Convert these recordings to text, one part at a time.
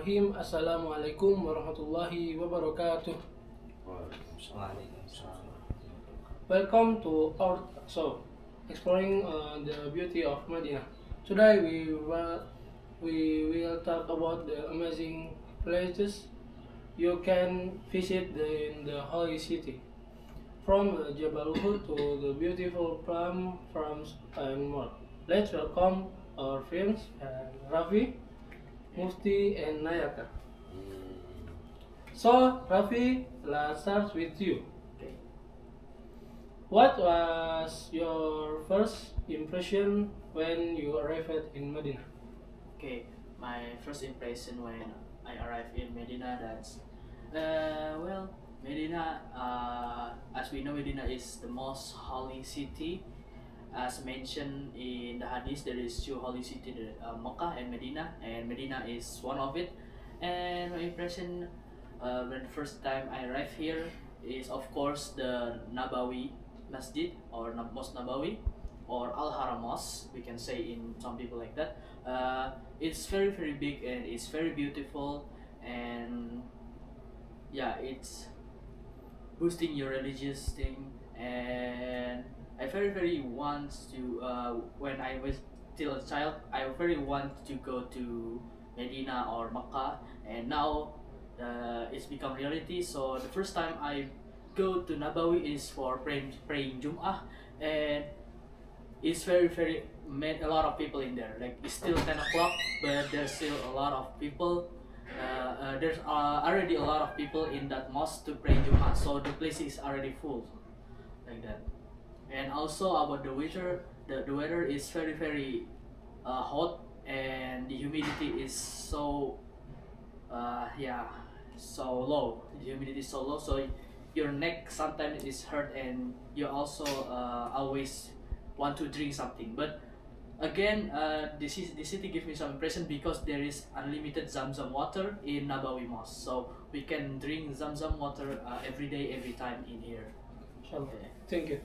Bismillahirrahmanirrahim. Assalamualaikum warahmatullahi wabarakatuh. Waalaikumsalam. Welcome to our show, exploring the beauty of Medina. Today we will talk about the amazing places you can visit in the holy city, from Jabal Uhud to the beautiful palm farms and more. Let's welcome our friends Rafi, Mufti, and Nayaka. So, Rafi, let's start with you. Okay. What was your first impression when you arrived in Medina? Okay, my first impression when I arrived in Medina, that's Medina. As we know, Medina is the most holy city. As mentioned in the hadith, there is two holy city, Mecca and Medina is one of it. And my impression when the first time I arrived here is, of course, the Nabawi Masjid or Mosque Nabawi or Al Haram Mosque, we can say in some people like that. It's very very big and it's very beautiful, and yeah, it's boosting your religious thing. And I very very want to when I was still a child, I very want to go to Medina or Makkah, and now it's become reality. So the first time I go to Nabawi is for praying Jum'ah, and it's very very met a lot of people in there. Like, it's still 10 o'clock, but there's still a lot of people. There's already a lot of people in that mosque to pray Jummah, so the place is already full, like that. And also about the weather, the weather is very very hot, and the humidity is so so low. The humidity is so low, so your neck sometimes is hurt, and you also always want to drink something. But again, the city gives me some impression because there is unlimited Zamzam water in Nabawi Mosque, so we can drink Zamzam water every day, every time in here. Inshallah. Okay. Thank you.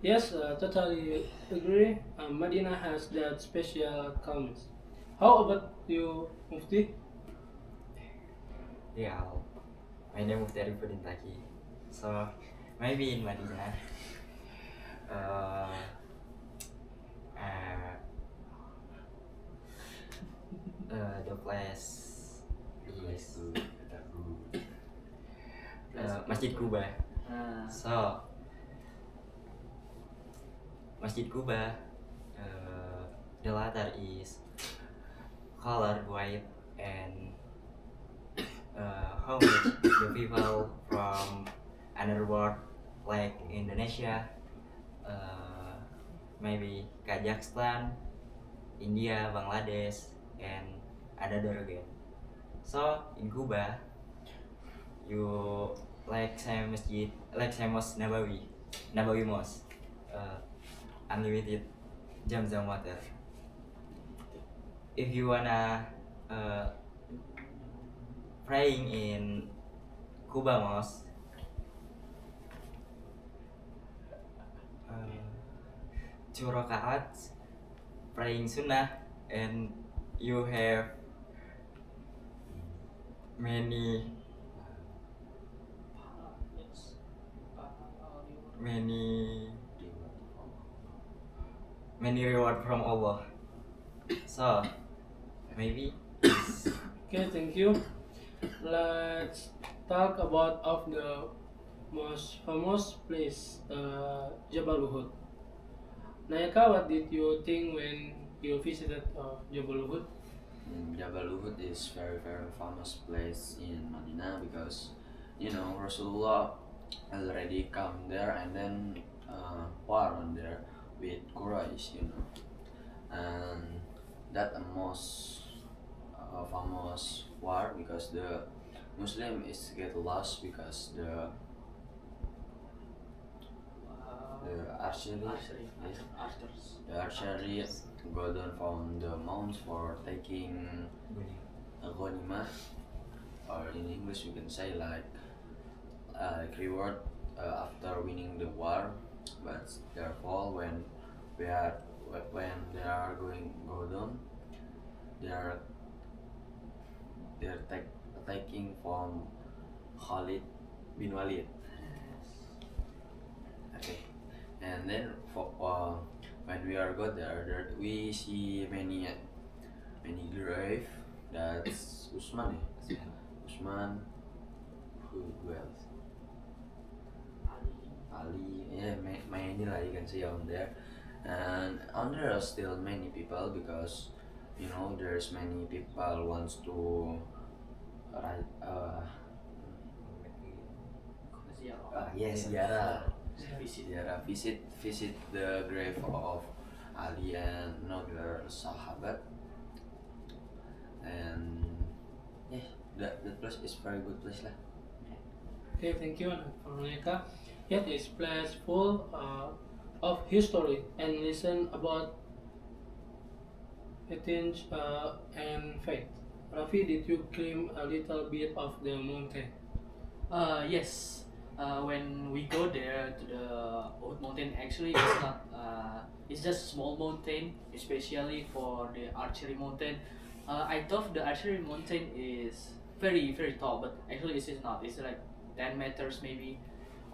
Yes, totally agree. Medina has that special calmness. How about you, Mufti? Yeah, my name is Arifudin Taki. So maybe in Medina, uh, uh, the place is Masjid Kuba. So Masjid Kuba, the latter is colored white, and how much the people from another world like Indonesia, maybe Kazakhstan, India, Bangladesh, and another again. So in Cuba, you like same masjid, like same mosque Nabawi Mosque, unlimited Zamzam water. If you wanna praying in Cuba Mosque, two rakaat praying sunnah, and you have many many reward from Allah. So maybe Okay, thank you. Let's talk about of the most famous place, Jabal Uhud. Nayaka, what did you think when you visited Jabal Uhud? Jabal Uhud is very famous place in Medina because Rasulullah already come there and then war on there with Quraysh, and that a most famous war because the Muslim is get lost because the archery, Archers. the archery go down from the mounts for taking a ghanimah, or in English we can say like reward after winning the war, but therefore when they are going go down, they are they're attacking from Khalid bin Walid. Okay, and then for when we are got there, we see many grave. That's Usman, Usman, who else? Ali, yeah, many lah you can see on there, and on there are still many people because there's many people wants to write yes ziarah visit the grave of Ali and another sahabat, and yeah, that place is very good place lah. Okay, thank you, Veronica. Yet it's place full of history and listen about ethics and faith. Rafi, did you climb a little bit of the mountain? Yes. When we go there to the Uhud mountain, actually it's not. It's just small mountain, especially for the archery mountain. I thought the archery mountain is very very tall, but actually it is not. It's like 10 meters maybe,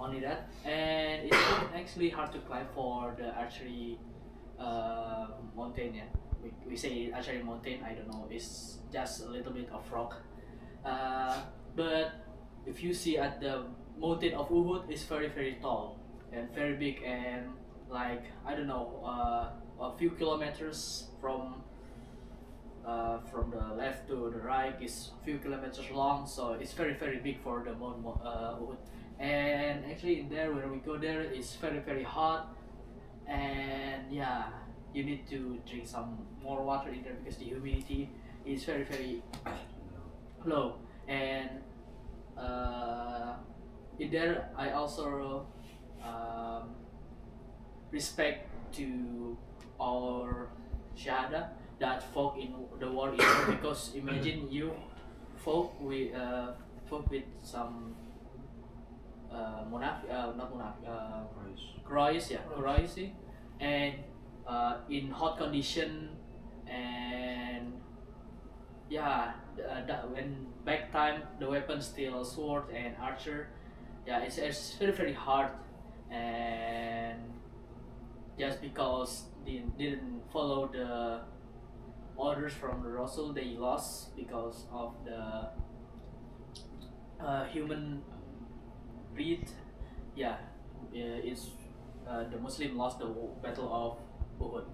only that, and it's not actually hard to climb for the archery mountain. Yeah, we say archery mountain. I don't know. It's just a little bit of rock, but if you see at the mountain of Uhud, is very very tall and very big, and like I don't know, a few kilometers from the left to the right is a few kilometers long, so it's very very big for the Mount Uhud. And actually in there when we go there, it's very very hot, and yeah, you need to drink some more water in there because the humidity is very very low. And in there I also respect to our shahada that fought in the war in Iraq, because imagine you fought with some not munaf Quraysh, and in hot condition, and yeah, that when back time the weapon still sword and archer, yeah, it's very very hard, and just because they didn't follow the orders from the Rasul, they lost because of the human breed. Yeah, it's the Muslim lost the battle of Uhud.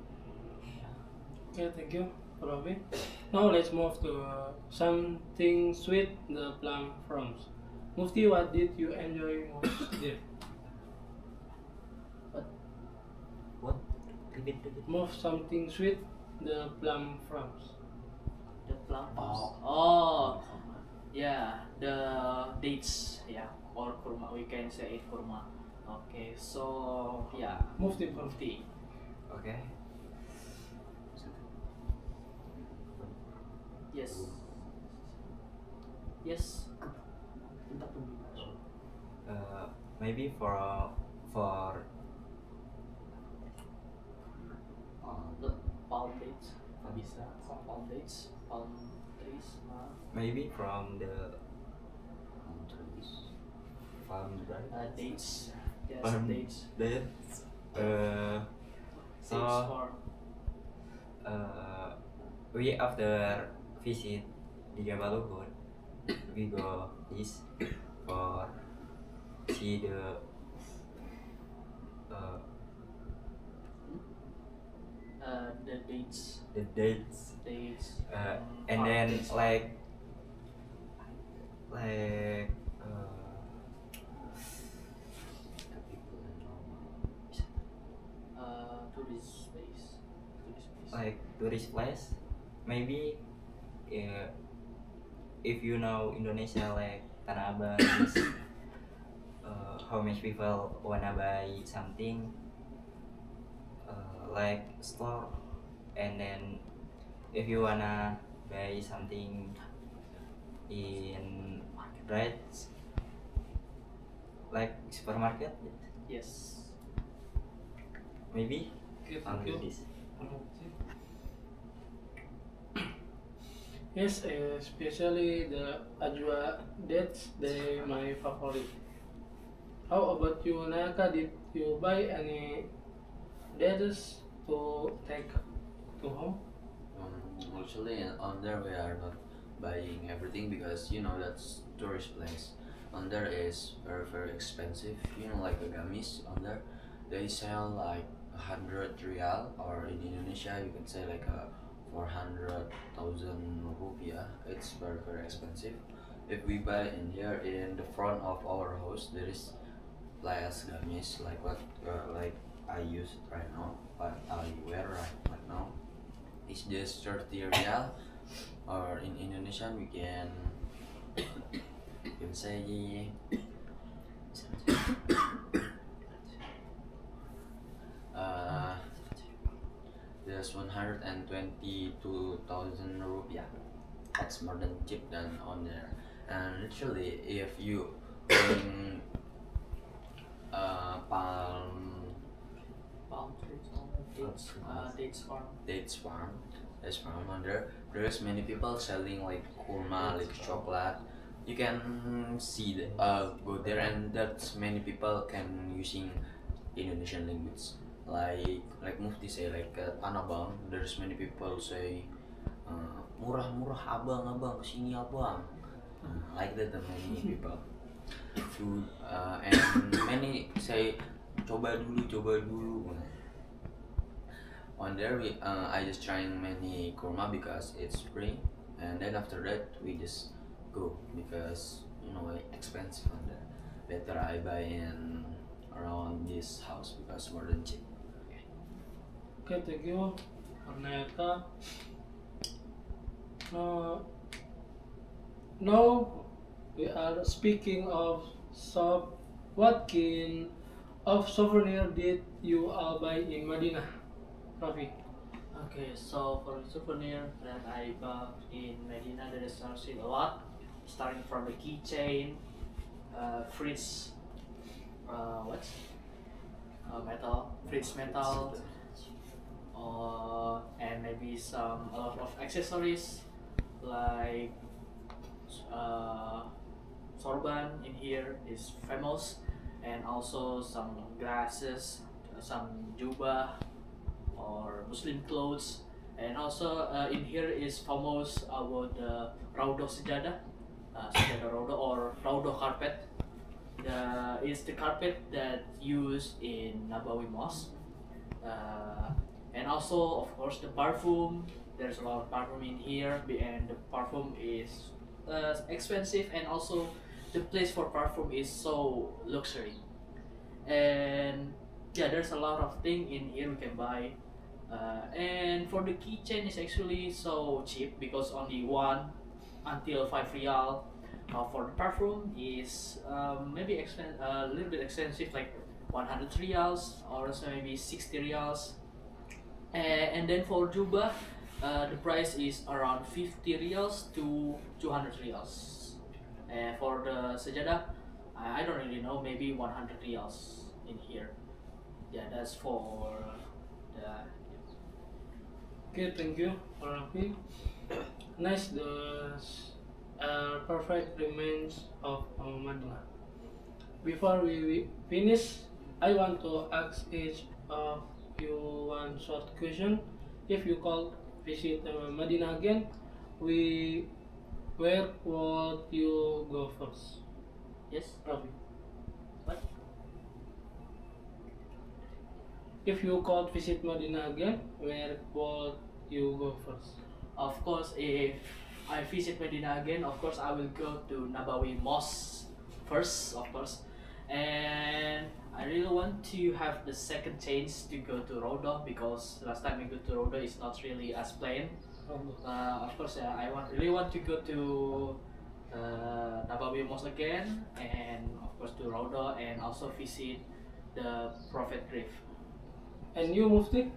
Okay, thank you, Rafi. Now let's move to something sweet, the plum fronds. Mufti, what did you enjoy most there? What? Repeat. Move something sweet, the plum fronds. The plum fronds. Oh, yeah, the dates. Yeah, or kurma. We can say it kurma. Okay, so yeah, Mufti. Mufti. Okay. Yes. Yes. Maybe for The palm dates. Bisa. Palm dates. Palm trees. maybe from the farm Dates. Yes, Palm dates. dates. So Dates for we after visit di Jabal Uhud, we go this for see the the dates. the dates, Dates. and farm then dates. like Tourist place. like tourist place. Maybe if you know Indonesia, like Tanah Abang is, how much people wanna buy something, like store, and then if you wanna buy something in right, like supermarket, Yes. maybe Okay, thank only you. this. Mufti. Yes, especially the Ajwa dates, they my favorite. How about you, Naka? Did you buy any dates to take to home? Actually, on there we are not buying everything because you know that's tourist place. On there is very expensive. You know, like agamis on there, they sell like 100 rial, or in Indonesia you can say like a 400,000 rupiah. It's very expensive. If we buy in here in the front of our house, there is less gamis like I use it right now, what I wear right now. It's just 30 real, or in Indonesian we can say uh, there's 122,000 rupiah. That's more than cheap than on there. And literally, if you bring palm Palm trees, dates farm. dates farm on there. There's many people selling like kurma, like chocolate. You can see go there, and that's many people can using Indonesian language. Like Mufti say like Tanabang. There's many people say murah abang kesini abang. Like that, the many people. Food and many say coba dulu. On there I just trying many kurma because it's free, and then after that we just go because you know expensive on there. Better I buy in around this house because more than cheap. Okay, thank you, Naka. Now we are speaking of shop. What kind of souvenir did you all buy in Madinah, Rafi? Okay, so for the souvenir that I bought in Medina, there is actually a lot, starting from the keychain, fridge, what? Fridge metal, and maybe a lot of accessories like sorban in here is famous, and also some glasses, some jubah or Muslim clothes, and also in here is famous about the Raudoh Sejadah, Sejadah Raudoh or Raudoh carpet. Is the carpet that used in Nabawi Mosque, and also of course the perfume. There's a lot of perfume in here, and the perfume is expensive, and also the place for perfume is so luxury. And yeah, there's a lot of thing in here we can buy. And for the keychain is actually so cheap because only 1 until 5 rial. For the perfume is maybe a little bit expensive, like 100 rials or so maybe 60 rials. And then for jubah, the price is around 50 rials to 200 rials. And for the sejadah, I don't really know, maybe 100 rials in here. Yeah, that's for the. Okay, thank you, Rafi. Nice, the perfect remains of Madinah. Before we finish, I want to ask each of you one short question. If you could visit Madinah again, where would you go first, Yes. Rafi? What? If you could visit Madinah again, where would you go first? Of course, if I visit Medina again, of course I will go to Nabawi Mosque first, of course, and I really want to have the second chance to go to Raudoh because last time I go to Raudoh is not really as planned. Of course, really want to go to Nabawi Mosque again, and of course to Raudoh, and also visit the Prophet Grave. And you, Mufti?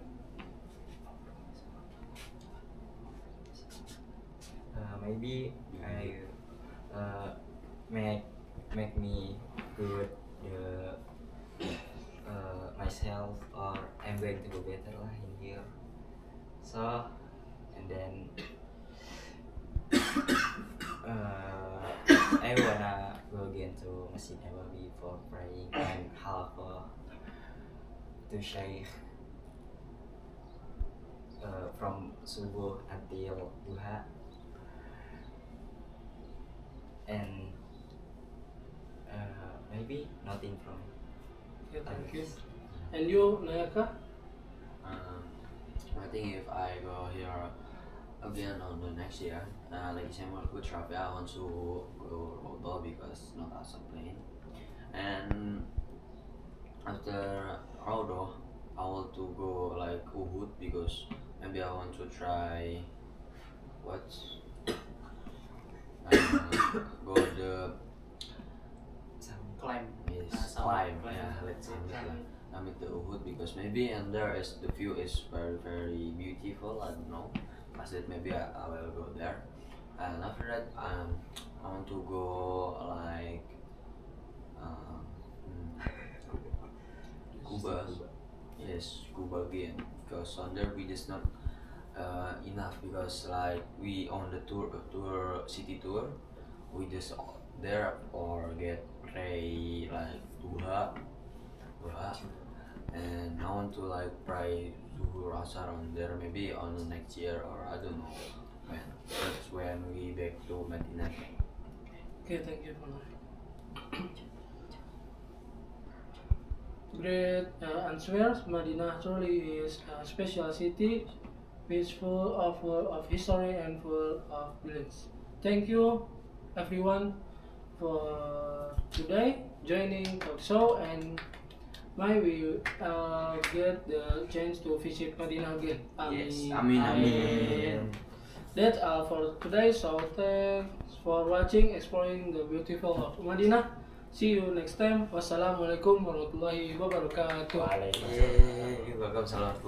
Maybe I make me good the myself, or I'm going to go better lah in here. So and then I wanna go again to Masjid Nabawi for praying and halaqah to Shaykh from subuh until duha, and maybe nothing from Okay, thank you. others. And you, Nayaka? I think if I go here again on the next year, like December good travel, I want to go Rodo because not as a plane. And after Rodo, I want to go like Ubud because maybe I want to try what go the Climb. is Some climb, climb. yeah, let's say that. I'm at the Ubud because maybe and there is the view is very beautiful. I don't know. I said maybe I will go there. And after that, I want to go like Cuba. Yes, Cuba again because on there we just not enough because like we on the tour city tour, we just there or get pray like duha, and I want to like pray zuhur asar on there maybe on the next year or I don't know when. That's when we back to Medina. Okay, thank you for that. Great answers. Madinah truly is a special city, which full of history and full of beliefs. Thank you, everyone, for today joining talk show, and may we get the chance to visit Madinah again. Yes, Amin. amin. That's all for today. So thanks for watching, exploring the beautiful of Madinah. See you next time. Wassalamualaikum warahmatullahi wabarakatuh. Waalaikumsalam. Welcome salam.